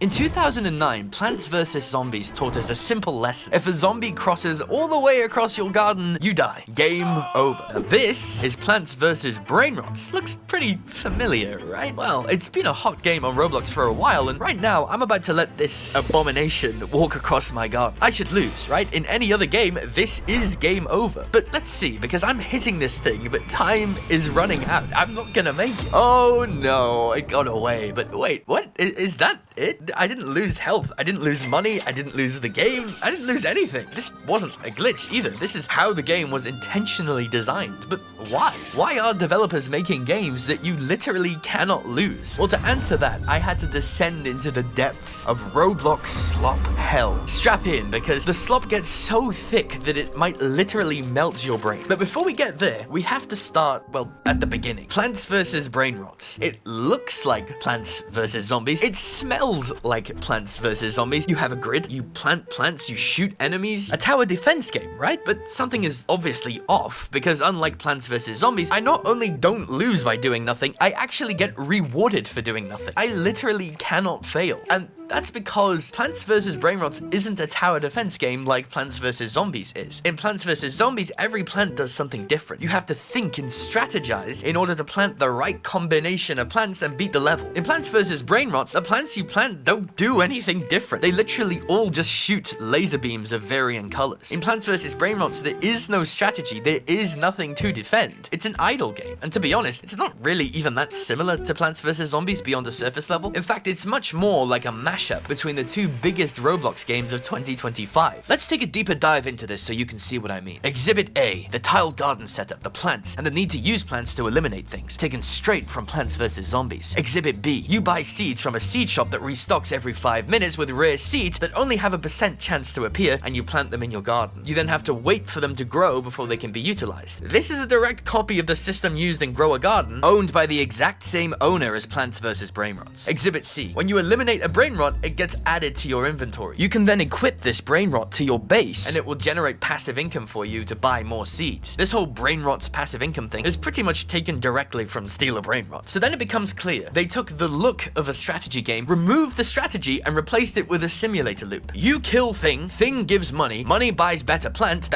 In 2009, Plants vs. Zombies taught us a simple lesson. If a zombie crosses all the way across your garden, you die. Game over. Now this is Plants vs. Brainrots. Looks pretty familiar, right? Well, it's been a hot game on Roblox for a while, and right now, I'm about to let this abomination walk across my garden. I should lose, right? In any other game, this is game over. But let's see, because I'm hitting this thing, but time is running out. I'm not gonna make it. Oh no, it got away. But wait, what? Is that it? I didn't lose health, I didn't lose money, I didn't lose the game, I didn't lose anything. This wasn't a glitch either. This is how the game was intentionally designed. But why? Why are developers making games that you literally cannot lose? Well, to answer that, I had to descend into the depths of Roblox slop hell. Strap in, because the slop gets so thick that it might literally melt your brain. But before we get there, we have to start, well, at the beginning. Plants vs. Brainrots. It looks like Plants vs. Zombies. It smells like Plants vs. Zombies. You have a grid, you plant plants, you shoot enemies. A tower defense game, right? But something is obviously off, because unlike Plants vs. Zombies, I not only don't lose by doing nothing, I actually get rewarded for doing nothing. I literally cannot fail. And that's because Plants vs. Brainrots isn't a tower defense game like Plants vs. Zombies is. In Plants vs. Zombies, every plant does something different. You have to think and strategize in order to plant the right combination of plants and beat the level. In Plants vs. Brainrots, the plants you plant don't do anything different. They literally all just shoot laser beams of varying colors. In Plants vs. Brainrots, there is no strategy. There is nothing to defend. It's an idle game. And to be honest, it's not really even that similar to Plants vs. Zombies beyond the surface level. In fact, it's much more like a mashup between the two biggest Roblox games of 2025. Let's take a deeper dive into this so you can see what I mean. Exhibit A, the tiled garden setup, the plants, and the need to use plants to eliminate things, taken straight from Plants vs. Zombies. Exhibit B, you buy seeds from a seed shop that restocks every 5 minutes with rare seeds that only have a % chance to appear, and you plant them in your garden. You then have to wait for them to grow before they can be utilized. This is a direct copy of the system used in Grow a Garden, owned by the exact same owner as Plants vs. Brainrots. Exhibit C, when you eliminate a Brainrot, it gets added to your inventory. You can then equip this Brainrot to your base, and it will generate passive income for you to buy more seeds. This whole Brainrot's passive income thing is pretty much taken directly from Steal a Brainrot. So then it becomes clear, they took the look of a strategy game, removed the strategy, and replaced it with a simulator loop. You kill thing, thing gives money, money buys better plant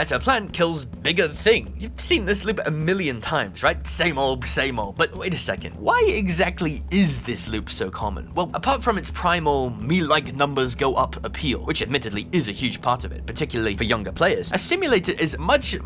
kills bigger thing. You've seen this loop a million times, right? Same old, same old. But wait a second, why exactly is this loop so common? Well, apart from its primal me like numbers go up appeal, which admittedly is a huge part of it, particularly for younger players, a simulator is much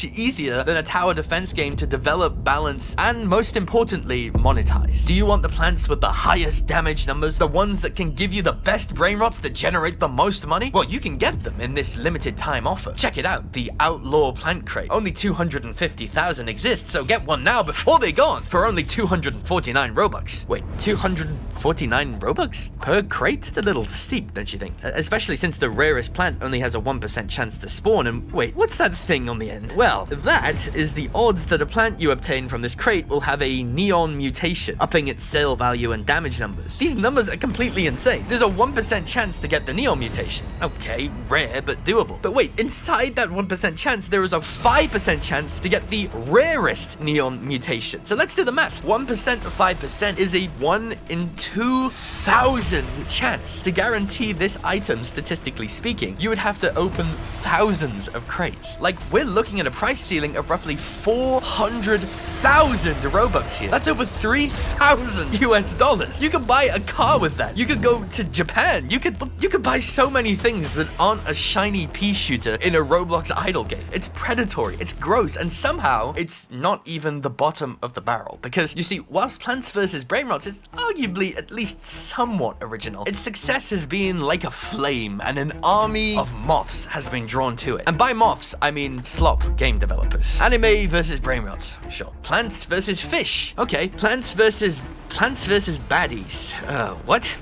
easier than a tower defense game to develop, balance, and most importantly, monetize. Do you want the plants with the highest damage numbers, the ones that can give you the best Brainrots that generate the most money? Well, you can get them in this limited time offer. Check it out, the Outlaw Plant Crate. Only 250,000 exist, so get one now before they're gone for only 249 Robux. Wait, 249 Robux per crate? It's a little steep, don't you think? Especially since the rarest plant only has a 1% chance to spawn, and wait, what's that thing on the end? Well, that is the odds that a plant you obtain from this crate will have a neon mutation, upping its sale value and damage numbers. These numbers are completely insane. There's a 1% chance to get the neon mutation. Okay, rare, but doable. But wait, inside that 1% chance, there is a 5% chance to get the rarest neon mutation. So let's do the math. 1% of 5% is a 1 in 2,000 chance. To guarantee this item, statistically speaking, you would have to open thousands of crates. Like, we're looking at a price ceiling of roughly 400,000 Robux here. That's over 3,000 US dollars. You could buy a car with that. You could go to Japan. You could buy so many things that aren't a shiny pea shooter in a Roblox idle game. It's predatory, it's gross, and somehow it's not even the bottom of the barrel. Because you see, whilst Plants vs. Brainrots is arguably at least somewhat original, its success has been like a flame, and an army of moths has been drawn to it. And by moths, I mean slop game developers. Anime versus Brainrots, sure. Plants versus fish. Okay, Plants versus baddies. What?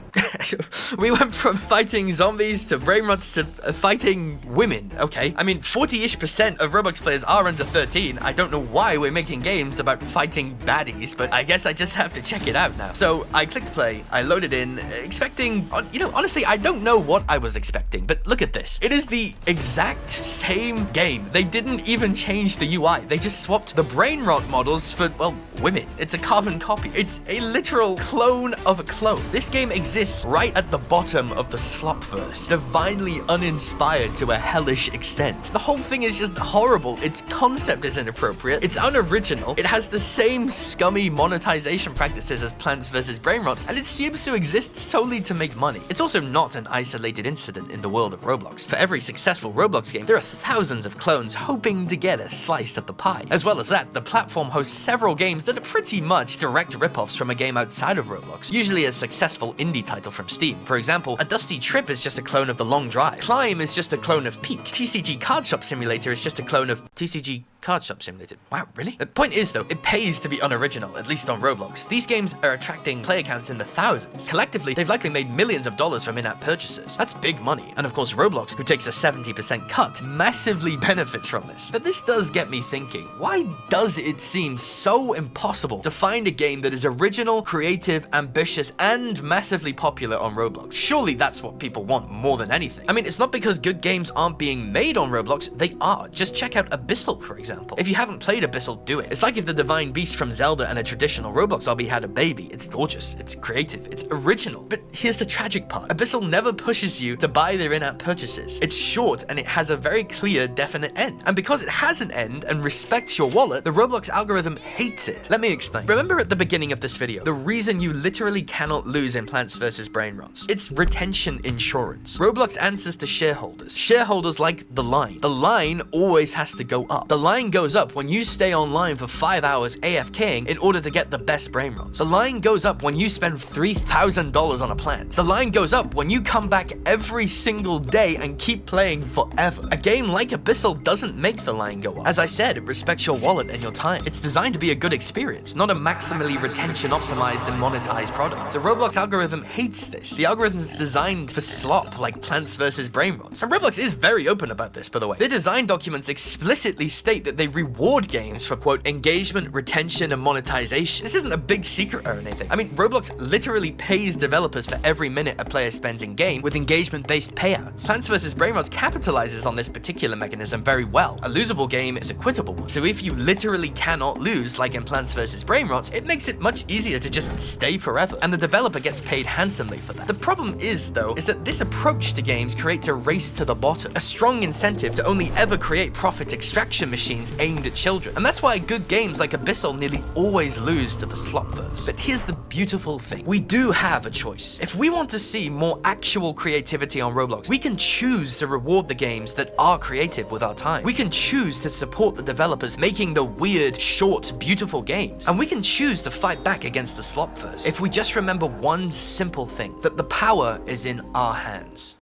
We went from fighting zombies to Brainrots to fighting women. Okay, I mean 40-ish% of Roblox players are under 13. I don't know why we're making games about fighting baddies, but I guess I just have to check it out now. So I clicked play, I loaded in, expecting, you know, honestly, I don't know what I was expecting, but look at this. It is the exact same game. They didn't even change the UI. They just swapped the Brainrot models for, well, women. It's a carbon copy. It's a literal clone of a clone. This game exists exists right at the bottom of the slopverse, divinely uninspired to a hellish extent. The whole thing is just horrible. Its concept is inappropriate, it's unoriginal, it has the same scummy monetization practices as Plants vs. Brainrots, and it seems to exist solely to make money. It's also not an isolated incident in the world of Roblox. For every successful Roblox game, there are thousands of clones hoping to get a slice of the pie. As well as that, the platform hosts several games that are pretty much direct rip-offs from a game outside of Roblox, usually a successful indie title from Steam. For example, A Dusty Trip is just a clone of The Long Drive. Climb is just a clone of Peak. TCG Card Shop Simulator is just a clone of TCG Card Shop Simulator. Wow, really? The point is though, it pays to be unoriginal, at least on Roblox. These games are attracting player counts in the thousands. Collectively, they've likely made millions of dollars from in-app purchases. That's big money. And of course, Roblox, who takes a 70% cut, massively benefits from this. But this does get me thinking, why does it seem so impossible to find a game that is original, creative, ambitious, and massively popular on Roblox? Surely that's what people want more than anything. I mean, it's not because good games aren't being made on Roblox, they are. Just check out Abyssal, for example. If you haven't played Abyssal, do it. It's like if the divine beast from Zelda and a traditional Roblox obby had a baby. It's gorgeous, it's creative, it's original. But here's the tragic part. Abyssal never pushes you to buy their in-app purchases. It's short and it has a very clear, definite end. And because it has an end and respects your wallet, the Roblox algorithm hates it. Let me explain. Remember at the beginning of this video, the reason you literally cannot lose in Plants vs. Brainrots? It's retention insurance. Roblox answers to shareholders. Shareholders like the line. The line always has to go up. The line goes up when you stay online for 5 hours AFKing in order to get the best Brainrots. The line goes up when you spend $3,000 on a plant. The line goes up when you come back every single day and keep playing forever. A game like Abyssal doesn't make the line go up. As I said, it respects your wallet and your time. It's designed to be a good experience, not a maximally retention optimized and monetized product. The Roblox algorithm hates this. The algorithm is designed for slop like Plants vs. Brainrots. And Roblox is very open about this, by the way. Their design documents explicitly state that they reward games for, quote, engagement, retention, and monetization. This isn't a big secret or anything. I mean, Roblox literally pays developers for every minute a player spends in game with engagement-based payouts. Plants vs. Brainrots capitalizes on this particular mechanism very well. A losable game is a quittable one. So if you literally cannot lose, like in Plants vs. Brainrots, it makes it much easier to just stay forever, and the developer gets paid handsomely for that. The problem is, though, is that this approach to games creates a race to the bottom, a strong incentive to only ever create profit extraction machines aimed at children. And that's why good games like Abyssal nearly always lose to the slopverse. But here's the beautiful thing. We do have a choice. If we want to see more actual creativity on Roblox, we can choose to reward the games that are creative with our time. We can choose to support the developers making the weird, short, beautiful games. And we can choose to fight back against the slopverse if we just remember one simple thing, that the power is in our hands.